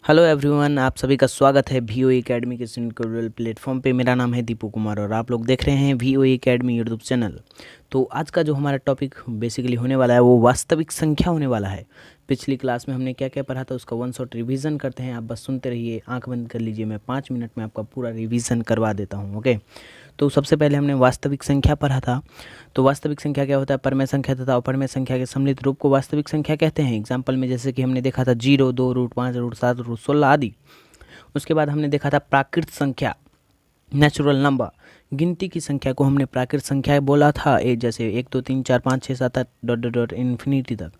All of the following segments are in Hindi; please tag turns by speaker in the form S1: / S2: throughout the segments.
S1: हेलो एवरीवन, आप सभी का स्वागत है वीओई एकेडमी के ट्यूटोरियल प्लेटफॉर्म पे। मेरा नाम है दीपू कुमार और आप लोग देख रहे हैं वीओई एकेडमी यूट्यूब चैनल। तो आज का जो हमारा टॉपिक बेसिकली होने वाला है वो वास्तविक संख्या होने वाला है। पिछली क्लास में हमने क्या क्या पढ़ा था उसका वन शॉट रिवीजन करते हैं। आप बस सुनते रहिए, आंख बंद कर लीजिए, मैं 5 मिनट में आपका पूरा रिवीजन करवा देता हूँ। ओके, तो सबसे पहले हमने वास्तविक संख्या पढ़ा था। तो वास्तविक संख्या क्या होता है? परमेय संख्या तथा अपरमेय संख्या के सम्मिलित रूप को वास्तविक संख्या कहते हैं। एग्जाम्पल में जैसे कि हमने देखा था 0, 2, √5, √7, √16 आदि। उसके बाद हमने देखा था प्राकृत संख्या, नेचुरल नंबर, गिनती की संख्या को हमने प्राकृत संख्या बोला था, जैसे 1, 2, 3, 4, 5, 6, 7, 8 डॉट डॉट डॉट इन्फिनिटी तक।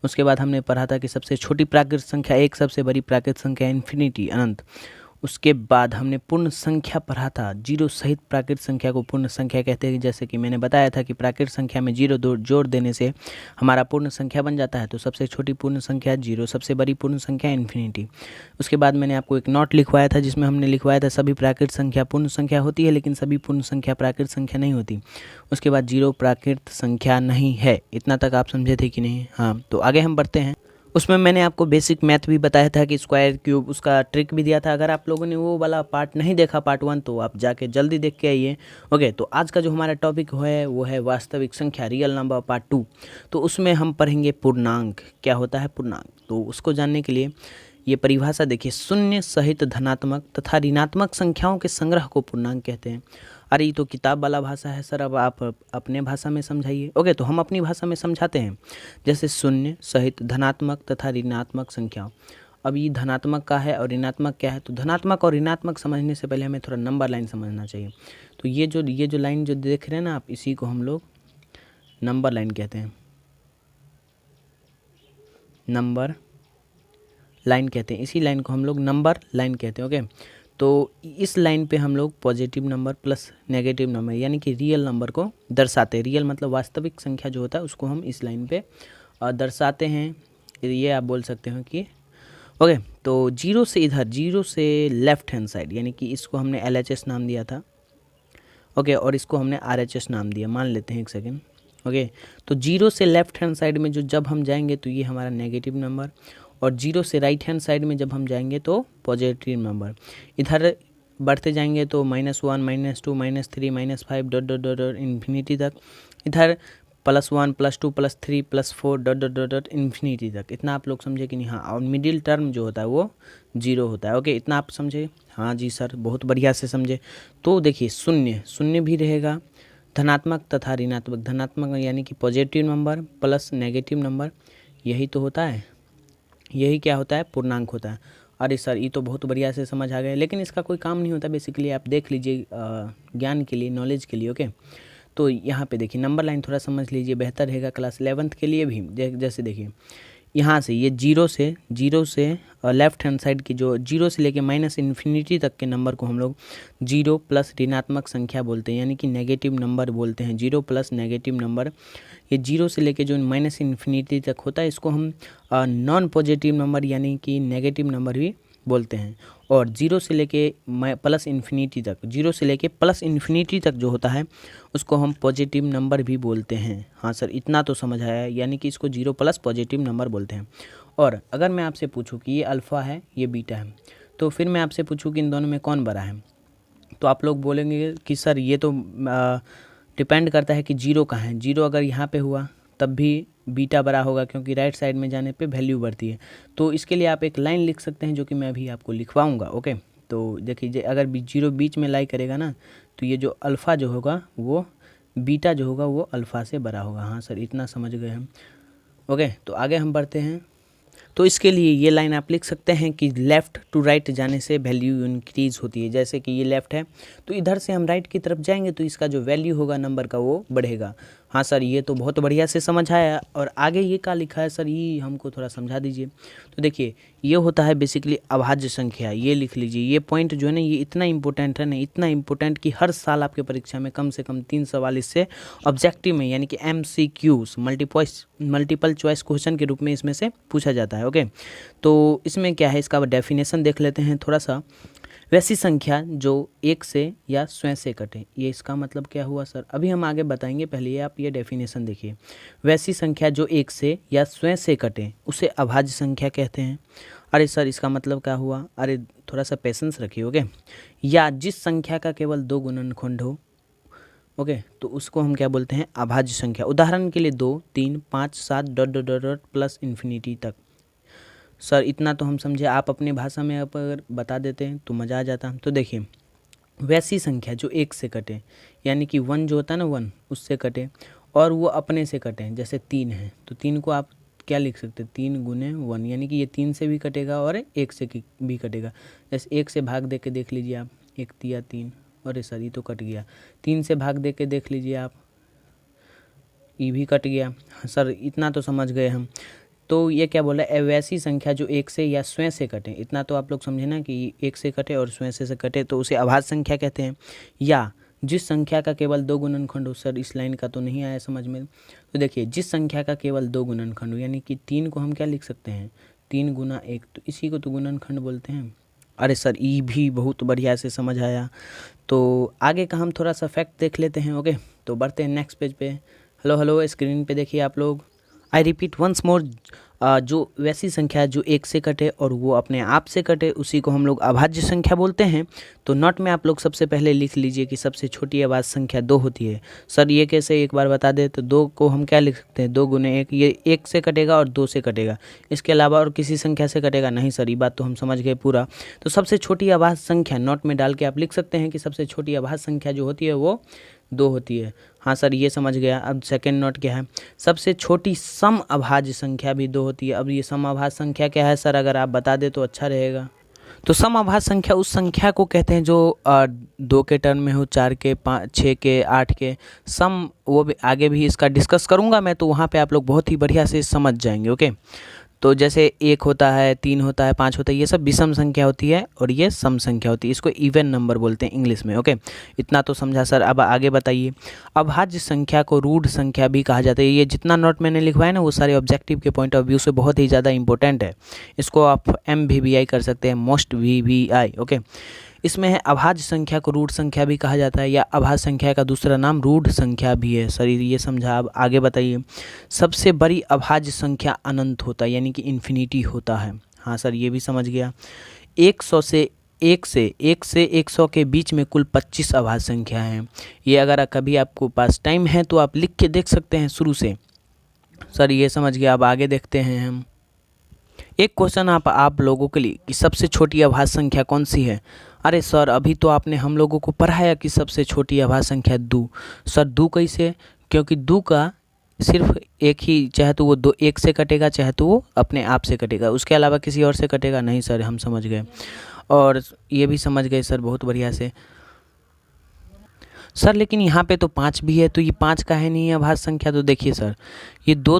S1: उसके बाद हमने पढ़ा था कि सबसे छोटी प्राकृत संख्या 1, सबसे बड़ी प्राकृत संख्या इन्फिनिटी, अनंत। उसके बाद हमने पूर्ण संख्या पढ़ा था, जीरो सहित प्राकृत संख्या को पूर्ण संख्या कहते हैं। जैसे कि मैंने बताया था कि प्राकृत संख्या में जीरो जोड़ देने से हमारा पूर्ण संख्या बन जाता है। तो सबसे छोटी पूर्ण संख्या जीरो, सबसे बड़ी पूर्ण संख्या इन्फिनिटी। उसके बाद मैंने आपको एक नोट लिखवाया था जिसमें हमने लिखवाया था सभी प्राकृत संख्या पूर्ण संख्या होती है, लेकिन सभी पूर्ण संख्या प्राकृत संख्या नहीं होती। उसके बाद जीरो प्राकृत संख्या नहीं है। इतना तक आप समझे थे कि नहीं? हाँ, तो आगे हम बढ़ते हैं। उसमें मैंने आपको बेसिक मैथ भी बताया था कि स्क्वायर क्यूब, उसका ट्रिक भी दिया था। अगर आप लोगों ने वो वाला पार्ट नहीं देखा, पार्ट 1, तो आप जाके जल्दी देख के आइए। ओके, तो आज का जो हमारा टॉपिक है वो है वास्तविक संख्या, रियल नंबर, पार्ट 2। तो उसमें हम पढ़ेंगे पूर्णांक। क्या होता है पूर्णांक? तो उसको जानने के लिए ये परिभाषा देखिए, शून्य सहित धनात्मक तथा ऋणात्मक संख्याओं के संग्रह को पूर्णांक कहते हैं। अरे ये तो किताब वाला भाषा है सर, अब आप अपने भाषा में समझाइए। ओके, तो हम अपनी भाषा में समझाते हैं। जैसे शून्य सहित धनात्मक तथा ऋणात्मक संख्याओं। अब ये धनात्मक का है और ऋणात्मक क्या है? तो धनात्मक और ऋणात्मक समझने से पहले हमें थोड़ा नंबर लाइन समझना चाहिए। तो ये जो लाइन जो देख रहे हैं ना आप, इसी को हम लोग नंबर लाइन कहते हैं। नंबर लाइन कहते हैं, इसी लाइन को हम लोग नंबर लाइन कहते हैं। ओके, तो इस लाइन पे हम लोग positive number plus negative number यानी कि रियल नंबर को दर्शाते हैं। रियल मतलब वास्तविक संख्या जो होता है उसको हम इस लाइन पे दर्शाते हैं। ये आप बोल सकते हो कि ओके, तो जीरो से इधर, जीरो से लेफ्ट हैंड साइड, यानी कि इसको हमने LHS नाम दिया था। ओके, और इसको हमने RHS नाम दिया, मान लेते हैं एक सेकेंड। ओके, तो जीरो से लेफ्ट हैंड साइड में जो जब हम जाएंगे तो ये हमारा नेगेटिव नंबर, और जीरो से राइट हैंड साइड में जब हम जाएंगे तो पॉजिटिव नंबर। इधर बढ़ते जाएंगे तो -1, -2, -3, -5 dot dot dot dot infinity तक। इधर +1, +2, +3, +4 dot dot dot dot infinity तक। इतना आप लोग समझे कि नहीं? हाँ, और मिडिल टर्म जो होता है वो जीरो होता है। ओके, इतना आप समझे? हाँ जी सर, बहुत बढ़िया से समझे। तो देखिए, शून्य, शून्य भी रहेगा, धनात्मक तथा ऋणात्मक। धनात्मक यानी कि positive number plus negative number, यही तो होता है, यही क्या होता है? पूर्णांक होता है। अरे सर, ये तो बहुत बढ़िया से समझ आ गया, लेकिन इसका कोई काम नहीं होता। बेसिकली आप देख लीजिए ज्ञान के लिए, नॉलेज के लिए। ओके, तो यहाँ पे देखिए नंबर लाइन थोड़ा समझ लीजिए, बेहतर रहेगा क्लास 11th के लिए भी। जैसे देखिए यहाँ से ये जीरो से लेफ्ट हैंड साइड की जो जीरो से लेके माइनस इन्फिनिटी तक के नंबर को हम लोग जीरो प्लस ऋणात्मक संख्या बोलते हैं, यानी कि नेगेटिव नंबर बोलते हैं। जीरो प्लस नेगेटिव नंबर, ये जीरो से लेके जो माइनस इन्फिनिटी तक होता है इसको हम नॉन पॉजिटिव नंबर यानी कि नेगेटिव नंबर भी बोलते हैं। और जीरो से लेके प्लस इन्फिनिटी तक, जीरो से लेके प्लस इन्फिनिटी तक जो होता है उसको हम पॉजिटिव नंबर भी बोलते हैं। हाँ सर, इतना तो समझ आया, यानी कि इसको जीरो प्लस पॉजिटिव नंबर बोलते हैं। और अगर मैं आपसे पूछूं कि ये अल्फ़ा है, ये बीटा है, तो फिर मैं आपसे पूछूं कि इन दोनों में कौन बड़ा है, तो आप लोग बोलेंगे कि सर ये तो डिपेंड करता है कि जीरो कहाँ है। जीरो अगर यहाँ पे हुआ तब भी बीटा बड़ा होगा, क्योंकि राइट साइड में जाने पे वैल्यू बढ़ती है। तो इसके लिए आप एक लाइन लिख सकते हैं जो कि मैं अभी आपको लिखवाऊंगा। ओके, तो देखिए, अगर जीरो बीच में लाई करेगा ना, तो ये जो अल्फ़ा जो होगा वो बीटा जो होगा वो अल्फ़ा से बड़ा होगा। हाँ सर, इतना समझ गए हम। ओके, तो आगे हम बढ़ते हैं। तो इसके लिए ये लाइन आप लिख सकते हैं कि लेफ़्ट टू राइट जाने से वैल्यू इंक्रीज़ होती है। जैसे कि ये लेफ़्ट है तो इधर से हम राइट की तरफ जाएंगे तो इसका जो वैल्यू होगा नंबर का वो बढ़ेगा। हाँ सर, ये तो बहुत बढ़िया से समझ आया। और आगे ये क्या लिखा है सर, ये हमको थोड़ा समझा दीजिए। तो देखिए, ये होता है बेसिकली अभाज्य संख्या। ये लिख लीजिए, ये पॉइंट जो है ना, ये इतना इंपॉर्टेंट है ना, इतना इंपॉर्टेंट कि हर साल आपके परीक्षा में कम से कम 3 सवाल इससे ऑब्जेक्टिव में यानी कि MCQs मल्टीपल चॉइस क्वेश्चन के रूप में इसमें से पूछा जाता है। ओके, तो इसमें क्या है, इसका डेफिनेशन देख लेते हैं थोड़ा सा। वैसी संख्या जो एक से या स्वयं से कटे, ये इसका मतलब क्या हुआ सर? अभी हम आगे बताएंगे, पहले ये आप ये डेफिनेशन देखिए। वैसी संख्या जो एक से या स्वयं से कटे उसे अभाज्य संख्या कहते हैं। अरे सर इसका मतलब क्या हुआ, अरे थोड़ा सा पेशेंस रखिए, ओके। या जिस संख्या का केवल 2 गुणनखंड हो, ओके, तो उसको हम क्या बोलते हैं, अभाज्य संख्या। उदाहरण के लिए 2, 3, 5, 7 dot dot dot dot plus infinity तक। सर इतना तो हम समझे, आप अपने भाषा में आप अगर बता देते हैं तो मज़ा आ जाता। तो देखिए, वैसी संख्या जो 1 से कटे, यानी कि 1 जो होता है ना 1, उससे कटे, और वो अपने से कटे, जैसे 3 है तो 3 को आप क्या लिख सकते हैं, 3 गुने 1, यानी कि ये 3 से भी कटेगा और 1 से भी कटेगा। जैसे 1 से भाग दे के देख लीजिए आप, 1 तिया 3, अरे सर ये तो कट गया। 3 से भाग दे के देख लीजिए आप, ये भी कट गया। सर इतना तो समझ गए हम। तो ये क्या बोला है, वैसी संख्या जो 1 से या स्वयं से कटे, इतना तो आप लोग समझे ना कि 1 से कटे और स्वयं से कटे, तो उसे अभाज्य संख्या कहते हैं। या जिस संख्या का केवल 2 गुणनखंड हो, सर इस लाइन का तो नहीं आया समझ में। तो देखिए, जिस संख्या का केवल 2 गुणनखंड हो, यानी कि 3 को हम क्या लिख सकते हैं, 3 गुना 1, तो इसी को तो गुणनखंड बोलते हैं। अरे सर ये भी बहुत बढ़िया से समझ आया। तो आगे का हम थोड़ा सा फैक्ट देख लेते हैं, ओके। तो बढ़ते हैं नेक्स्ट पेज पे। हेलो हेलो, स्क्रीन पे देखिए आप लोग। आई रिपीट वंस मोर, जो वैसी संख्या जो 1 से कटे और वो अपने आप से कटे, उसी को हम लोग अभाज्य संख्या बोलते हैं। तो नोट में आप लोग सबसे पहले लिख लीजिए कि सबसे छोटी अभाज्य संख्या 2 होती है। सर ये कैसे, एक बार बता दे। तो 2 को हम क्या लिख सकते हैं, 2 गुने 1, ये 1 से कटेगा और 2 से कटेगा, इसके अलावा और किसी संख्या से कटेगा नहीं। सर ये बात तो हम समझ गए पूरा। तो सबसे छोटी अभाज्य संख्या नोट में डाल के आप लिख सकते हैं कि सबसे छोटी अभाज्य संख्या जो होती है वो 2 होती है। हाँ सर ये समझ गया। अब सेकंड नोट क्या है, सबसे छोटी सम अभाज्य संख्या भी 2 होती है। अब ये सम अभाज्य संख्या क्या है सर, अगर आप बता दें तो अच्छा रहेगा। तो सम अभाज्य संख्या उस संख्या को कहते हैं जो 2 के टर्म में हो, 4 के, 5, 6 के, 8 के सम। वो भी आगे भी इसका डिस्कस करूँगा मैं, तो वहाँ पे आप लोग बहुत ही बढ़िया से समझ जाएंगे, ओके। तो जैसे 1 होता है, 3 होता है, 5 होता है, ये सब विषम संख्या होती है और ये सम संख्या होती है। इसको इवन नंबर बोलते हैं इंग्लिश में, ओके। इतना तो समझा सर। अब आगे बताइए। अभाज्य संख्या को रूढ़ संख्या भी कहा जाता है। ये जितना नोट मैंने लिखवाया ना, वो सारे ऑब्जेक्टिव के पॉइंट ऑफ व्यू से बहुत ही ज़्यादा इंपॉर्टेंट है। इसको आप MVVI कर सकते हैं, मोस्ट VVI, ओके। इसमें है अभाज्य संख्या को रूढ़ संख्या भी कहा जाता है, या अभाज्य संख्या का दूसरा नाम रूढ़ संख्या भी है। सर ये समझा। अब आगे बताइए। सबसे बड़ी अभाज्य संख्या अनंत होता है, यानी कि इन्फिनिटी होता है। हाँ सर ये भी समझ गया। 100 से 100 के बीच में कुल 25 अभाज्य संख्या हैं। ये अगर कभी आपको पास टाइम है तो आप लिख के देख सकते हैं शुरू से। सर ये समझ गया। अब आगे देखते हैं हम। एक क्वेश्चन आप लोगों के लिए कि सबसे छोटी अभाज्य संख्या कौन सी है। अरे सर अभी तो आपने हम लोगों को पढ़ाया कि सबसे छोटी अभाज्य संख्या 2। सर 2 कैसे, क्योंकि 2 का सिर्फ एक ही, चाहे तो वो 1 से कटेगा, चाहे तो वो अपने आप से कटेगा, उसके अलावा किसी और से कटेगा नहीं। सर हम समझ गए, और ये भी समझ गए सर बहुत बढ़िया से। सर लेकिन यहाँ पे तो 5 भी है, तो ये 5 का है नहीं है अभाज्य संख्या। तो देखिए सर, ये 2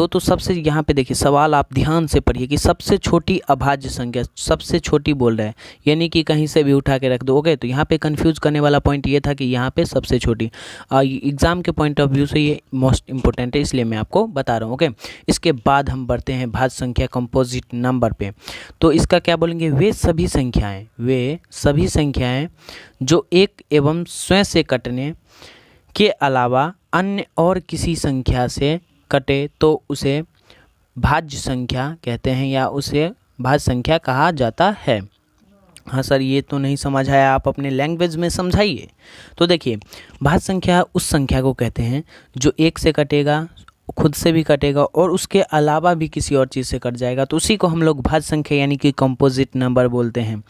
S1: तो सबसे, यहाँ पे देखिए सवाल आप ध्यान से पढ़िए कि सबसे छोटी अभाज्य संख्या, सबसे छोटी बोल रहा है, यानी कि कहीं से भी उठा के रख दो, ओके। तो यहाँ पे कंफ्यूज करने वाला पॉइंट ये था कि यहाँ पे सबसे छोटी, एग्जाम के पॉइंट ऑफ व्यू से ये मोस्ट इंपॉर्टेंट है, इसलिए मैं आपको बता रहा हूँ, ओके। इसके बाद हम बढ़ते हैं भाज्य संख्या कंपोजिट नंबर पे। तो इसका क्या बोलेंगे, वे सभी संख्याएं जो एक एवं स्वयं से कटने के अलावा अन्य और किसी संख्या से कटे तो उसे भाज्य संख्या कहते हैं, या उसे भाज्य संख्या कहा जाता है। हाँ सर ये तो नहीं समझ आया, आप अपने लैंग्वेज में समझाइए। तो देखिए, भाज्य संख्या उस संख्या को कहते हैं जो 1 से कटेगा, खुद से भी कटेगा और उसके अलावा भी किसी और चीज़ से कट जाएगा, तो उसी को हम लोग भाज्य संख्या यानी कि कंपोजिट नंबर बोलते हैं।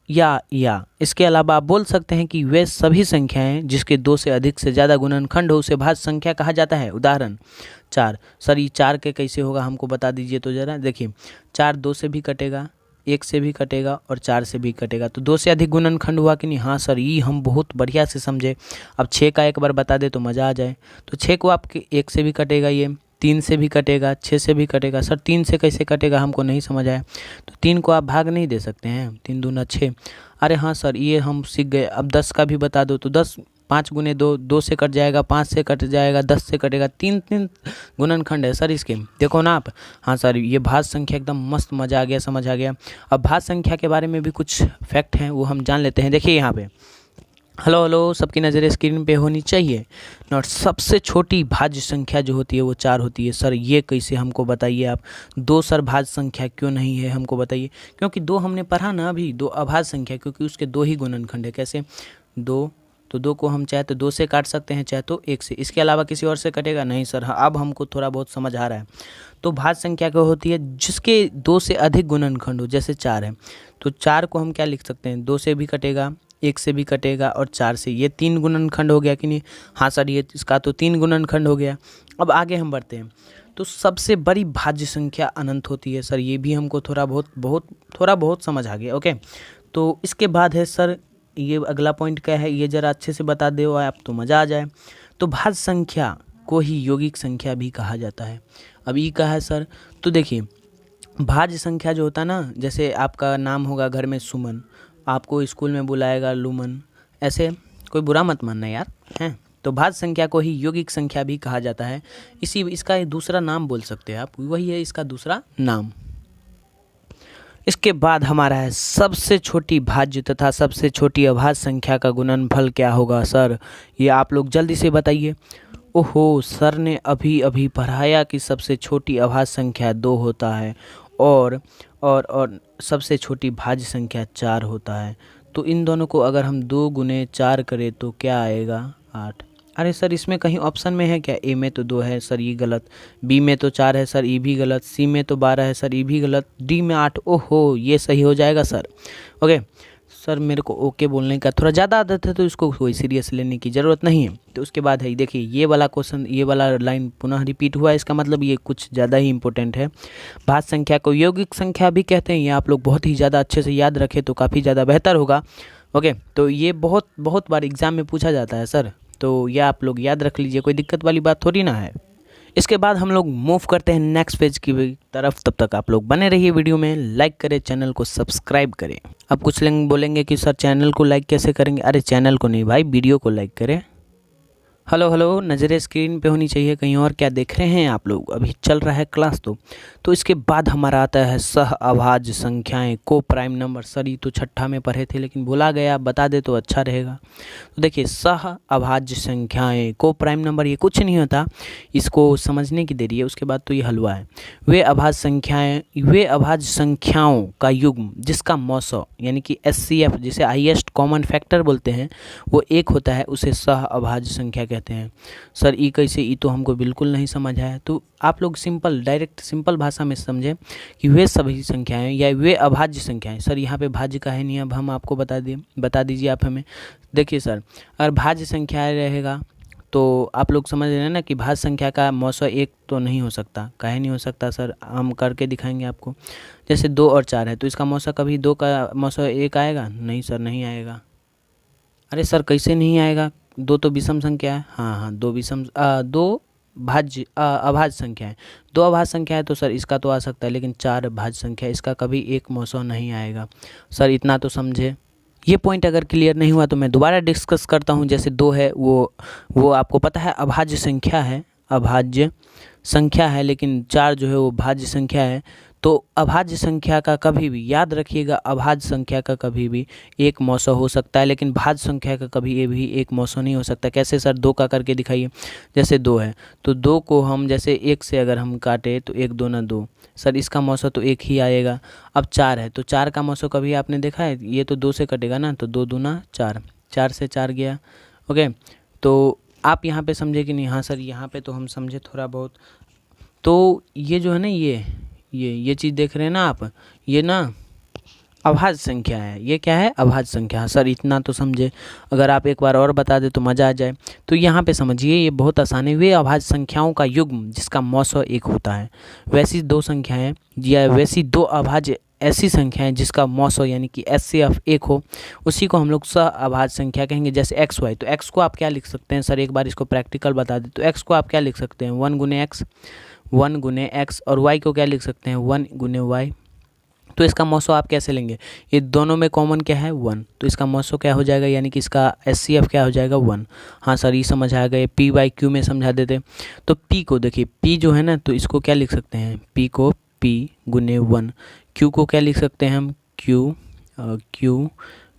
S1: या इसके अलावा आप बोल सकते हैं कि वे सभी संख्याएं जिसके 2 से अधिक से ज़्यादा गुणनखंड हो उसे भाज्य संख्या कहा जाता है। उदाहरण 4। सर ये 4 के कैसे होगा, हमको बता दीजिए तो ज़रा। देखिए 4 2 से भी कटेगा, 1 से भी कटेगा और 4 से भी कटेगा, तो 2 से अधिक गुणनखंड हुआ कि नहीं। हाँ सर ये हम बहुत बढ़िया से समझे। अब 6 का एक बार बता दे तो मज़ा आ जाए। तो 6 को आपके 1 से भी कटेगा, ये 3 से भी कटेगा, 6 से भी कटेगा। सर 3 से कैसे कटेगा, हमको नहीं समझ आया। तो 3 को आप भाग नहीं दे सकते हैं, 3 दूना 6। अरे हाँ सर ये हम सीख गए। अब 10 का भी बता दो, तो 10 5 गुने 2, 2 से कट जाएगा, 5 से कट जाएगा, 10 से कटेगा। 3 गुणनखंड है सर इसके, देखो ना आप। हाँ सर ये भाज्य संख्या एकदम मस्त, मज़ा आ गया, समझ आ गया। अब भाज्य संख्या के बारे में भी कुछ फैक्ट हैं वो हम जान लेते हैं। देखिए यहाँ पे हेलो हेलो, सबकी नज़रें स्क्रीन पे होनी चाहिए। और सबसे छोटी भाज्य संख्या जो होती है वो 4 होती है। सर ये कैसे, हमको बताइए आप। दो सर भाज्य संख्या क्यों नहीं है, हमको बताइए। क्योंकि दो हमने पढ़ा ना अभी, दो अभाज्य संख्या, क्योंकि उसके दो ही गुणनखंड है। कैसे? दो, तो दो को हम चाहे तो दो से काट सकते हैं, चाहे तो एक से। इसके अलावा किसी और से कटेगा नहीं सर। हाँ, अब हमको थोड़ा बहुत समझ आ रहा है। तो भाज्य संख्या क्या होती है? जिसके दो से अधिक गुणनखंड हो, जैसे 4 है तो 4 को हम क्या लिख सकते हैं? दो से भी कटेगा, एक से भी कटेगा और 4 से। ये 3 गुणनखंड हो गया कि नहीं? हाँ सर, ये इसका तो 3 गुणनखंड हो गया। अब आगे हम बढ़ते हैं। तो सबसे बड़ी भाज्य संख्या अनंत होती है। सर ये भी हमको थोड़ा बहुत समझ आ गया। ओके, तो इसके बाद है सर, ये अगला पॉइंट क्या है, ये ज़रा अच्छे से बता दो आप तो मज़ा आ जाए। तो भाज्य संख्या को ही यौगिक संख्या भी कहा जाता है। अब ये कहा है सर, तो देखिए भाज्य संख्या जो होता है ना, जैसे आपका नाम होगा घर में सुमन, आपको स्कूल में बुलाएगा लुमन, ऐसे कोई बुरा मत मानना यार, हैं। तो भाज्य संख्या को ही यौगिक संख्या भी कहा जाता है। इसका दूसरा नाम बोल सकते हैं आप, वही है इसका दूसरा नाम। इसके बाद हमारा है सबसे छोटी भाज्य तथा सबसे छोटी अभाज्य संख्या का गुणनफल क्या होगा सर? ये आप लोग जल्दी से बताइए। ओहो, सर ने अभी अभी पढ़ाया कि सबसे छोटी अभाज्य संख्या 2 होता है और सबसे छोटी भाज्य संख्या 4 होता है। तो इन दोनों को अगर हम 2 गुने 4 करें तो क्या आएगा? 8। अरे सर इसमें कहीं ऑप्शन में है क्या? ए में तो 2 है सर, ये गलत। बी में तो 4 है सर, ये भी गलत। सी में तो 12 है सर, ये भी गलत। डी में 8। ओहो, ये सही हो जाएगा सर। ओके सर, मेरे को ओके बोलने का थोड़ा ज़्यादा आदत है, तो इसको कोई सीरियस लेने की ज़रूरत नहीं है। तो उसके बाद है, देखिए ये वाला क्वेश्चन, ये वाला लाइन पुनः रिपीट हुआ है, इसका मतलब ये कुछ ज़्यादा ही इंपॉर्टेंट है। भाज्य संख्या को यौगिक संख्या भी कहते हैं। ये आप लोग बहुत ही ज़्यादा अच्छे से याद रखें तो काफ़ी ज़्यादा बेहतर होगा। ओके, तो ये बहुत बार एग्जाम में पूछा जाता है सर, तो ये आप लोग याद रख लीजिए, कोई दिक्कत वाली बात थोड़ी ना है। इसके बाद हम लोग मूव करते हैं नेक्स्ट पेज की तरफ। तब तक आप लोग बने रहिए वीडियो में, लाइक करें, चैनल को सब्सक्राइब करें। अब कुछ लोग बोलेंगे कि सर चैनल को लाइक कैसे करेंगे? अरे चैनल को नहीं भाई, वीडियो को लाइक करें। हेलो हेलो, नज़रें स्क्रीन पे होनी चाहिए, कहीं और क्या देख रहे हैं आप लोग? अभी चल रहा है क्लास। तो इसके बाद हमारा आता है सह अभाज्य संख्याएं को प्राइम नंबर। सर ये तो छठा में पढ़े थे लेकिन भुला गया, बता दे तो अच्छा रहेगा। तो देखिए सह अभाज्य संख्याएं को प्राइम नंबर, ये कुछ नहीं होता, इसको समझने की देरी है, उसके बाद तो ये हलवा है। वे अभाज्य संख्याओं का युग्म जिसका मौसो यानी कि SCF, जिसे हाईएस्ट कॉमन फैक्टर बोलते हैं, वो 1 होता है, उसे सह अभाज्य संख्या कहते हैं। सर ई कैसे? ई तो हमको बिल्कुल नहीं समझ आया। तो आप लोग डायरेक्ट सिंपल भाषा में समझें कि वे सभी संख्याएं या वे अभाज्य संख्याएं। सर यहाँ पे भाज्य का है नहीं, अब हम आपको बता दीजिए आप हमें। देखिए सर, अगर भाज्य संख्या रहेगा तो आप लोग समझ रहे हैं ना कि भाज्य संख्या का मौसा 1 तो नहीं हो सकता। काहे नहीं हो सकता सर? हम करके दिखाएंगे आपको। जैसे 2 और 4 है तो इसका मौसा कभी 2 का मौसा 1 आएगा? नहीं सर, नहीं आएगा। अरे सर कैसे नहीं आएगा? 2 तो विषम संख्या है। हाँ, 2 अभाज्य संख्या है। 2 अभाज्य संख्या है तो सर इसका तो आ सकता है, लेकिन 4 भाज्य संख्या, इसका कभी 1 मौसा नहीं आएगा। सर इतना तो समझे। ये पॉइंट अगर क्लियर नहीं हुआ तो मैं दोबारा डिस्कस करता हूँ। जैसे 2 है, वो आपको पता है अभाज्य संख्या है, लेकिन 4 जो है वो भाज्य संख्या है। तो अभाज्य संख्या का कभी भी याद रखिएगा, अभाज्य संख्या का कभी भी 1 मौसा हो सकता है, लेकिन भाज्य संख्या का कभी ये भी 1 मौसा नहीं हो सकता। कैसे सर? 2 का करके दिखाइए। जैसे 2 है तो 2 को हम जैसे 1 से अगर हम काटे तो 1 2 2, सर इसका मौसा तो 1 ही आएगा। अब 4 है तो 4 का मौसा कभी आपने देखा है? ये तो 2 से कटेगा ना, तो 2 2 4, 4 से 4 गया। ओके, तो आप यहाँ पे समझे कि नहीं? हाँ सर, यहाँ पे तो हम समझे थोड़ा बहुत। तो ये जो है ना, ये चीज़ देख रहे हैं ना आप, ये ना अभाज्य संख्या है। ये क्या है? अभाज्य संख्या। सर इतना तो समझे, अगर आप एक बार और बता दे तो मज़ा आ जाए। तो यहाँ पे समझिए, ये बहुत आसान है। वे अभाज्य संख्याओं का युग्म जिसका मौसा 1 होता है। वैसी 2 संख्याएं या वैसी 2 अभाज्य ऐसी संख्याएं जिसका मौसा यानी कि SCF 1 हो, उसी को हम लोग सह अभाज्य संख्या कहेंगे। जैसे XY, तो X को आप क्या लिख सकते हैं? सर एक बार इसको प्रैक्टिकल बता दें। तो X को आप क्या लिख सकते हैं? 1 गुने X, और Y को क्या लिख सकते हैं? 1 गुने Y। तो इसका मौसा आप कैसे लेंगे? ये दोनों में कॉमन क्या है? 1, तो इसका मौसा क्या हो जाएगा? यानी कि इसका SCF क्या हो जाएगा? 1। हाँ सर, ये समझ आ गए। P/Q में समझा देते। तो P को देखिए, P जो है ना, तो इसको क्या लिख सकते हैं? P को P गुने 1। Q को क्या लिख सकते हैं हम? Q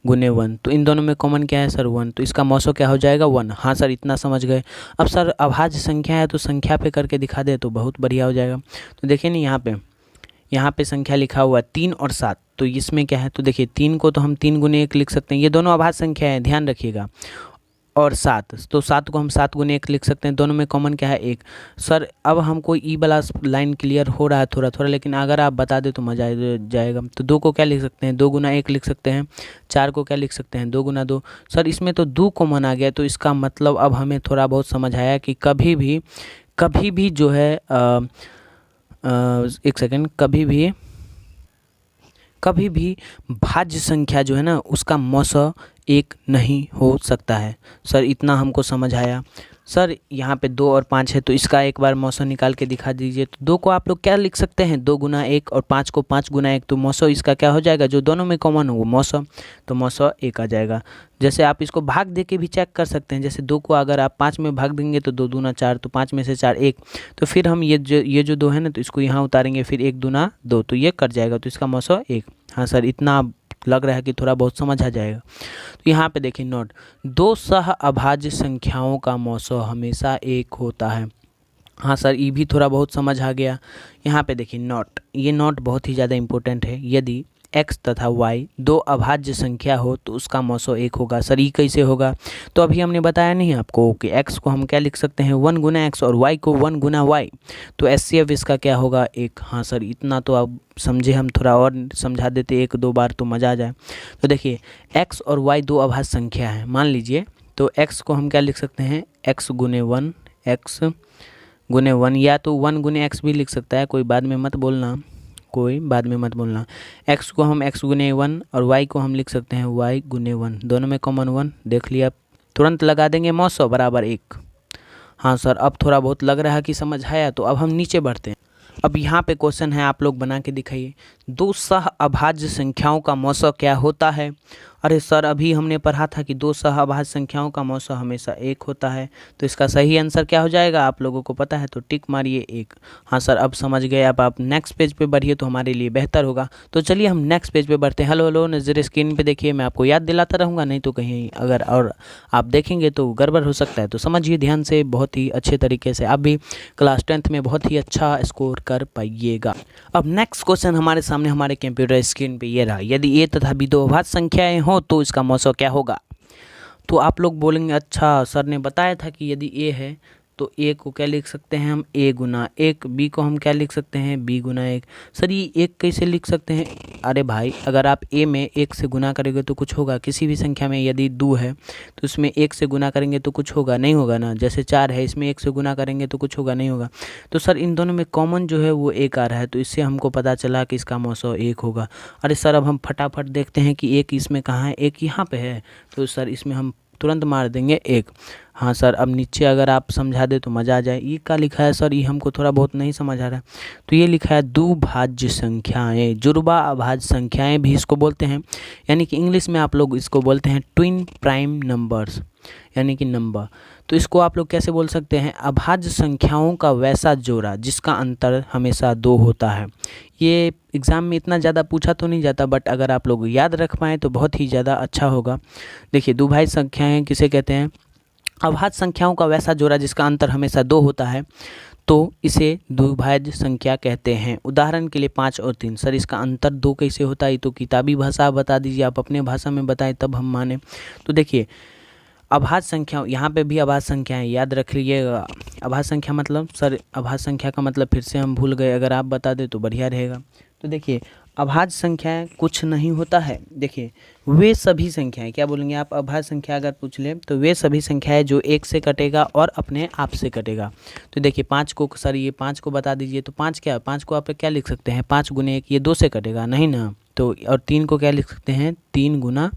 S1: गुने 1, तो इन दोनों में कॉमन क्या है सर 1, तो इसका मौसो क्या हो जाएगा 1। हाँ सर, इतना समझ गए। अब सर अभाज्य संख्या है तो संख्या पे करके दिखा दे तो बहुत बढ़िया हो जाएगा। तो देखिए नहीं, यहाँ पे संख्या लिखा हुआ है 3 और 7, तो इसमें क्या है, तो देखिए 3 को तो हम 3 गुने 1 लिख सकते हैं, ये दोनों अभाज्य संख्या है, ध्यान रखिएगा। और 7, तो 7 को हम 7 गुने 1 लिख सकते हैं, दोनों में कॉमन क्या है 1। सर अब हमको ई वाला लाइन क्लियर हो रहा है थोड़ा थोड़ा, लेकिन अगर आप बता दे तो मज़ा आ जाएगा। तो 2 को क्या लिख सकते हैं, 2 गुना 1 लिख सकते हैं। 4 को क्या लिख सकते हैं, 2 गुना 2। सर इसमें तो 2 कॉमन आ गया, तो इसका मतलब अब हमें थोड़ा बहुत समझ आया कि कभी भी जो है एक सेकेंड, कभी भी भाज्य संख्या जो है ना उसका मौसा 1 नहीं हो सकता है। सर इतना हमको समझ आया। सर यहाँ पे 2 और 5 है, तो इसका एक बार मौसा निकाल के दिखा दीजिए। तो 2 को आप लोग क्या लिख सकते हैं, 2 गुना 1, और 5 को 5 गुना 1, तो मौसा इसका क्या हो जाएगा, जो दोनों में कॉमन हो वो मौसा, तो मौसा 1 आ जाएगा। जैसे आप इसको भाग दे के भी चेक कर सकते हैं, जैसे 2 को अगर आप 5 में भाग देंगे तो 2 दूना 4, तो 5 में से 4 1, तो फिर हम ये जो 2 है ना, तो इसको यहाँ उतारेंगे, फिर 1 दूना 2, तो ये कट जाएगा, तो इसका मौसा 1। हाँ सर, इतना लग रहा है कि थोड़ा बहुत समझ आ जाएगा। तो यहाँ पे देखिए नोट, 2 सह अभाज्य संख्याओं का मौसा हमेशा 1 होता है। हाँ सर, ये भी थोड़ा बहुत समझ आ गया। यहाँ पे देखिए नोट, ये नोट बहुत ही ज़्यादा इम्पोर्टेंट है। यदि x तथा y 2 अभाज्य संख्या हो तो उसका मौसा 1 होगा। सर ये कैसे होगा, तो अभी हमने बताया नहीं आपको कि x को हम क्या लिख सकते हैं 1 गुना x और y को 1 गुना y, तो HCF इसका क्या होगा 1। हाँ सर, इतना तो आप समझे, हम थोड़ा और समझा देते 1-2 बार तो मज़ा आ जाए। तो देखिए x और y 2 अभाज्य संख्या है मान लीजिए, तो x को हम क्या लिख सकते हैं x गुने 1, x गुने 1, या तो 1 गुने x भी लिख सकता है, कोई बाद में मत बोलना, x को हम x गुने 1 और y को हम लिख सकते हैं y गुने 1, दोनों में कॉमन 1, देख लिया, तुरंत लगा देंगे मौसा बराबर 1। हाँ सर, अब थोड़ा बहुत लग रहा है कि समझ आया, तो अब हम नीचे बढ़ते हैं। अब यहाँ पे क्वेश्चन है, आप लोग बना के दिखाइए, 2 सह अभाज्य संख्याओं का मौसा क्या होता है। अरे सर, अभी हमने पढ़ा था कि 2 सह अभाज्य संख्याओं का मौसा हमेशा 1 होता है, तो इसका सही आंसर क्या हो जाएगा, आप लोगों को पता है तो टिक मारिए 1। हाँ सर, अब समझ गए। अब आप नेक्स्ट पेज पे बढ़िए तो हमारे लिए बेहतर होगा। तो चलिए हम नेक्स्ट पेज पे बढ़ते हैं। हेलो नज़र स्क्रीन पे देखिए, मैं आपको याद दिलाता रहूँगा, नहीं तो कहीं अगर और आप देखेंगे तो गड़बड़ हो सकता है, तो समझिए ध्यान से, बहुत ही अच्छे तरीके से आप भी क्लास 10th में बहुत ही अच्छा स्कोर कर पाइएगा। अब नेक्स्ट क्वेश्चन हमारे सामने हमारे कंप्यूटर स्क्रीन पे ये रहा, यदि a तथा b 2 अभाज्य संख्याएं हो तो इसका मौसा क्या होगा। तो आप लोग बोलेंगे अच्छा सर ने बताया था कि यदि a है तो a को क्या लिख सकते हैं हम a गुना 1, b को हम क्या लिख सकते हैं b गुना 1। सर ये 1 कैसे लिख सकते हैं, अरे भाई अगर आप a में 1 से गुना करेंगे तो कुछ होगा, किसी भी संख्या में यदि 2 है तो इसमें 1 से गुना करेंगे तो कुछ होगा, नहीं होगा ना। जैसे 4 है, इसमें 1 से गुना करेंगे तो कुछ होगा, नहीं होगा। तो सर इन दोनों में कॉमन जो है वो 1 आ रहा है, तो इससे हमको पता चला कि इसका मौसा 1 होगा। अरे सर, अब हम फटाफट देखते हैं कि 1 इसमें कहाँ है, 1 यहाँ पे है, तो सर इसमें हम तुरंत मार देंगे 1। हाँ सर, अब नीचे अगर आप समझा दे तो मज़ा आ जाए। ये क्या लिखा है सर, ये हमको थोड़ा बहुत नहीं समझ आ रहा है। तो ये लिखा है द्विभाज्य संख्याएं, जुड़वा अभाज्य संख्याएं भी इसको बोलते हैं, यानी कि इंग्लिश में आप लोग इसको बोलते हैं ट्विन प्राइम नंबर्स, यानी कि नंबर। तो इसको आप लोग कैसे बोल सकते हैं, अभाज्य संख्याओं का वैसा जोड़ा जिसका अंतर हमेशा 2 होता है। ये एग्ज़ाम में इतना ज़्यादा पूछा तो नहीं जाता, बट अगर आप लोग याद रख पाएँ तो बहुत ही ज़्यादा अच्छा होगा। देखिए द्विभाज्य संख्याएं किसे कहते हैं, अभाज्य संख्याओं का वैसा जोड़ा जिसका अंतर हमेशा 2 होता है, तो इसे द्विभाज्य संख्या कहते हैं। उदाहरण के लिए 5 और 3। सर इसका अंतर 2 कैसे होता है, तो किताबी भाषा बता दीजिए, आप अपने भाषा में बताएं तब हम माने। तो देखिए अभाज्य संख्या, यहाँ पे भी अभाज्य संख्या है, याद रख लीजिएगा। अभाज्य संख्या मतलब, सर अभाज्य संख्या का मतलब फिर से हम भूल गए, अगर आप बता दें तो बढ़िया रहेगा। तो देखिए अभाज्य संख्याएं कुछ नहीं होता है, देखिए वे सभी संख्याएं, क्या बोलेंगे आप, अभाज्य संख्या अगर पूछ ले तो वे सभी संख्याएं जो 1 से कटेगा और अपने आप से कटेगा। तो देखिए 5 को, सर ये 5 को बता दीजिए, तो 5 क्या, 5 को आप क्या लिख सकते हैं 5 गुने 1, ये 2 से कटेगा नहीं ना। तो और 3 को क्या लिख सकते हैं 3 गुना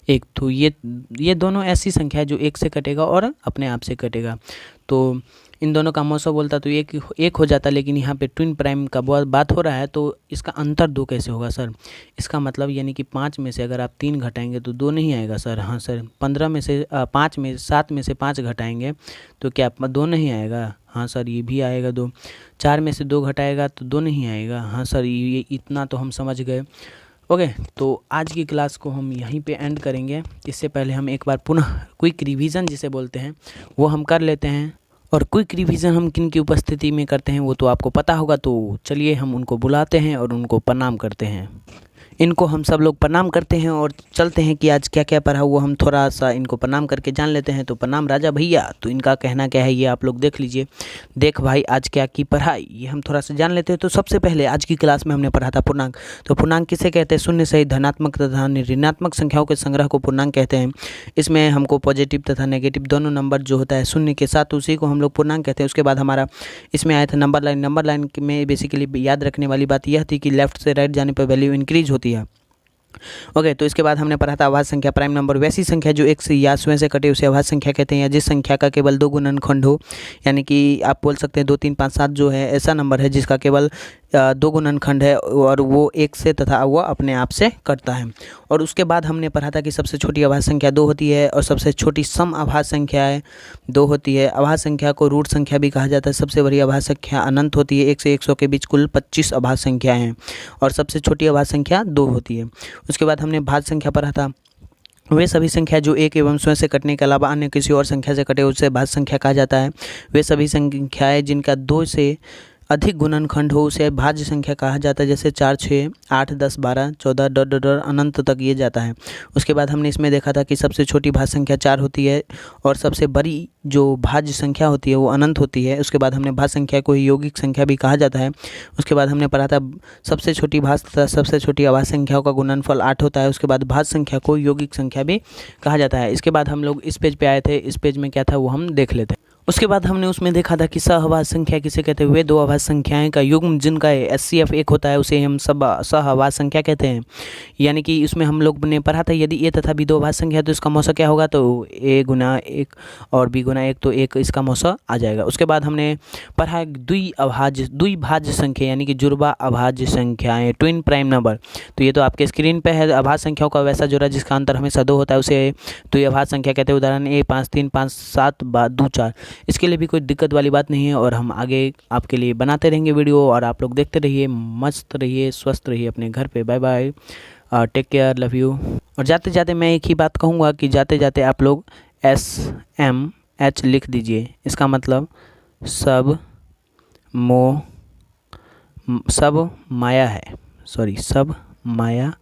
S1: 1, तो ये दोनों ऐसी संख्या है जो 1 से कटेगा और अपने आप से कटेगा। तो इन दोनों का मौसा बोलता तो एक हो जाता, लेकिन यहाँ पे ट्विन प्राइम का बात हो रहा है, तो इसका अंतर 2 कैसे होगा सर। इसका मतलब यानी कि 5 में से अगर आप 3 घटाएंगे तो 2 नहीं आएगा सर। हाँ सर, 15 में से 5 में 7 में से 5 घटाएंगे तो क्या 2 नहीं आएगा। हाँ सर, ये भी आएगा 2। 4 में से 2 घटाएगा तो 2 नहीं आएगा। हाँ सर, ये इतना तो हम समझ गए। ओके, तो आज की क्लास को हम यहीं पे एंड करेंगे। इससे पहले हम एक बार पुनः क्विक रिवीजन जिसे बोलते हैं वो हम कर लेते हैं। और क्विक रिवीजन हम किन की उपस्थिति में करते हैं वो तो आपको पता होगा, तो चलिए हम उनको बुलाते हैं और उनको प्रणाम करते हैं। इनको हम सब लोग प्रणाम करते हैं और चलते हैं कि आज क्या क्या पढ़ा वो हम थोड़ा सा इनको प्रणाम करके जान लेते हैं। तो प्रणाम राजा भैया, तो इनका कहना क्या है ये आप लोग देख लीजिए। देख भाई आज क्या की पढ़ाई, ये हम थोड़ा सा जान लेते हैं। तो सबसे पहले आज की क्लास में हमने पढ़ा था पूर्णांक। तो पूर्णांक किसे कहते हैं? शून्य सहित धनात्मक तथा ऋणात्मक संख्याओं के संग्रह को पूर्णांक कहते हैं। इसमें हमको पॉजिटिव तथा नेगेटिव दोनों नंबर जो होता है शून्य के साथ, उसी को हम लोग पूर्णांक कहते हैं। उसके बाद हमारा इसमें आया था नंबर लाइन। नंबर लाइन में बेसिकली याद रखने वाली बात यह थी कि लेफ्ट से राइट जाने पर वैल्यू इंक्रीज होती है। ओके, तो इसके बाद हमने पढ़ा था अभाज्य संख्या। प्राइम नंबर वैसी संख्या जो एक से या स्वयं से कटे उसे अभाज्य संख्या कहते हैं, या जिस संख्या का केवल 2 गुणनखंड हो। यानी कि आप बोल सकते हैं 2 3 5 7 जो है ऐसा नंबर है जिसका केवल 2 गुणनखंड है और वो एक से तथा वो अपने आप से कटता है। और उसके बाद हमने पढ़ा था कि सबसे छोटी अभाज्य संख्या 2 होती है और सबसे छोटी सम अभाज्य संख्या 2 होती है। अभाज्य संख्या को रूट संख्या भी कहा जाता है। सबसे बड़ी अभाज्य संख्या अनंत होती है। 1 से 100 के बीच कुल 25 अभाज्य संख्या हैं और सबसे छोटी अभाज्य संख्या 2 होती है। उसके बाद हमने भाज्य संख्या पढ़ा था। वे सभी संख्या जो एक एवं स्वयं से कटने के अलावा अन्य किसी और संख्या से कटे उसे भाज्य संख्या कहा जाता है। वे सभी संख्याएं जिनका 2 से अधिक गुणनखंड हो उसे भाज्य संख्या कहा जाता है। जैसे 4 6 8 10 12 14 डॉट अनंत तक ये जाता है। उसके बाद हमने इसमें देखा था कि सबसे छोटी भाज्य संख्या 4 होती है और सबसे बड़ी जो भाज्य संख्या होती है वो अनंत होती है। उसके बाद हमने भाज्य संख्या को यौगिक संख्या भी कहा जाता है। उसके बाद हमने पढ़ा था सबसे छोटी भाज्य तथा सबसे छोटी अभाज्य संख्याओं का गुणनफल 8 होता है। उसके बाद भाज्य संख्या को यौगिक संख्या भी कहा जाता है। इसके बाद हम लोग इस पेज पे आए थे। इस पेज में क्या था वो हम देख लेते हैं। उसके बाद हमने उसमें देखा था कि सहअभाज्य संख्या किसे कहते हैं? वे 2 अभाज्य संख्याएं का युग्म जिनका HCF 1 होता है उसे हम सब सहअभाज्य संख्या कहते हैं। यानी कि उसमें हम लोग ने पढ़ा था यदि ए तथा बी 2 अभाज्य संख्या है तो इसका मौसा क्या होगा? तो a गुना 1 और b गुना 1, तो 1 इसका मौसा आ जाएगा। उसके बाद हमने पढ़ा द्विभाज्य संख्या यानी कि जुड़वा अभाज्य संख्याएं, ट्विन प्राइम नंबर। तो ये तो आपके स्क्रीन पे है। अभाज्य संख्याओं का वैसा जोड़ा जिसका अंतर हमेशा 2 होता है उसे द्विअभाज्य संख्या कहते हैं। उदाहरण A 5 3 5 7 2 4। इसके लिए भी कोई दिक्कत वाली बात नहीं है और हम आगे आपके लिए बनाते रहेंगे वीडियो और आप लोग देखते रहिए। मस्त रहिए, स्वस्थ रहिए अपने घर पे। Bye bye, take care, love you. और जाते जाते मैं एक ही बात कहूँगा कि जाते जाते आप लोग SMH लिख दीजिए। इसका मतलब सब माया है। सब माया